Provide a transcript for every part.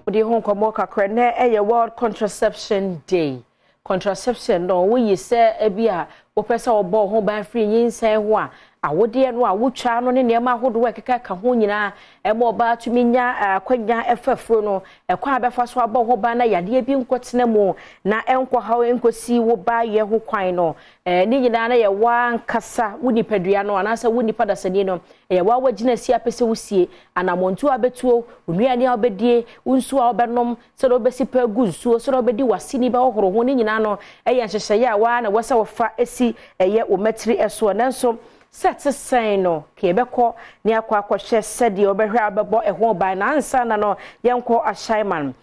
odi ho nkomo kakra na eye World Contraception Day. Contraception no we say ebia wo pesa obo ho ban free yinsan ho a awode no a wotwa no ne nema hodo ekeka ka ho nyina ebo ba tumi nya kwanya efafro no ekwa abefa so abo ho ban na yade bi nkotena mu na enko hawo enkosi wo ba ye ho kwan no ni nyina na ye wan kasa woni padua no anasa woni padasani no ye wa wagina si apese wusie anamontu abetuo onuane a obedie unsu a obenom se do besi pa gunsuo se do bedi wasini ba ohoro ho ni nyina no ye nhyehyeye a wa na wasa wofa esi ye o matri eso nanso set sign no kebeko ni akwa hye sede obehwe abebo eho ban na ansa na no yenko Ashaiman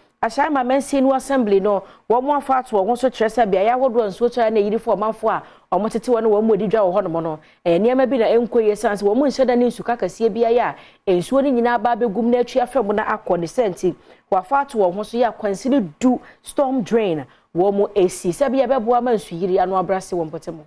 Municipal Assembly no wo mo afa to wo so kyerese bia ya hodo nso to na yiri fo manfo a omotete wo no wo modi dwa wo ho no no niam bi na enkoye sans wo mo nhyeda ne nsuka kasie bia ya ensuo ni nyina ba begum na atwa fam na akọ senti wo afa to wo so ya kwansini du storm drain wo mo esi se bia bebo ama nsu yiri anu abrase wo mpotemo.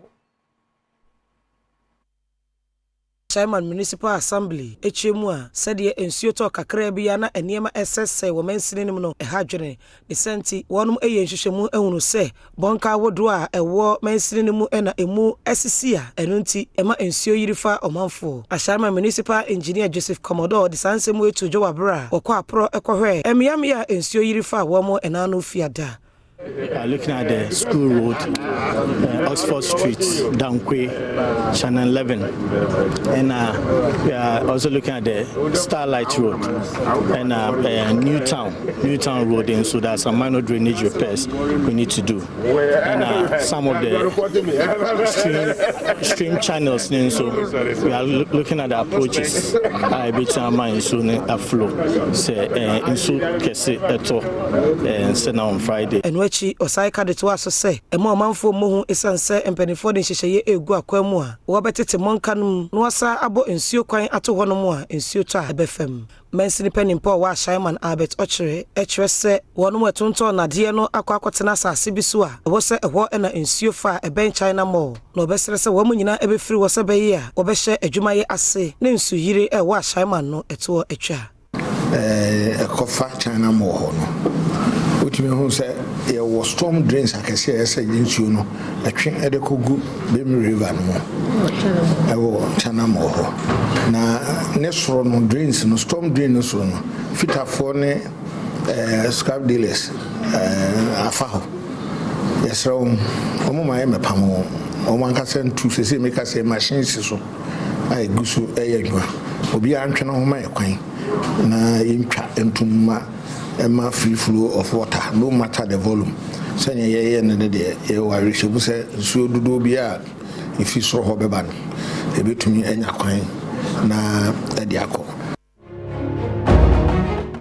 Ashaiman Municipal Assembly echemu a sede ensuo to kakra bia na eniema SSC wo mansini nim no ehadwene ne senti wonum eye nhwehwemu ehunu se bonka wodo a ewo mansini nim na emu SC a enu nti ema ensuo yirifa omanfo. Ashaiman Municipal Engineer Joseph Commodore de sansemu etujo wabra okọ apro ekohwe emiame a ensuo yirifa wo mo enano fiada. Looking at the school road, Oxford Street, Dankwe, Channel 11, and we are also looking at the Starlight Road and Newtown Road, and so there's some minor drainage repairs we need to do, and some of the stream channels. And so we are looking at the approaches. I bet our mind soon a flow. Say in so Kasee and send on Friday. Chi osaika de to aso se ema manfo mohu esanse empanifo de hyehyeye egu akwamu a wo betete monka no no asa abo ensuo kwan ato ho no mu a ensuo to a ebefam mansini penimpo wa Ashaiman Albert Ochire echwese wono etonto na de no akwakotena asase bi so a wo se eho na ensuo fa eben China Mall no besere se wo munyina ebefiri wo se beyi a wo behye adwumaye ase ne ensu yire wa Ashaiman no eto etwa ekofa China Mall no utimi hu se ye wo storm drains akese ese nsuo no atwe edekogu Bemi River no ewo China Mall na ne soro no drains no storm drain no so no fitafo ne scrap dealers afaho yesro omo ma me pamo omo ankasa ntu sese make say machines so ai gusu eyadwa obi antwe no ho ma ekwan na yintwa entuma ema free flow of water no matter the volume senya ye ne de ye wari shebu se nsuo dudu bia ifi so ho beba no ebetumi enya kwan na edi akọ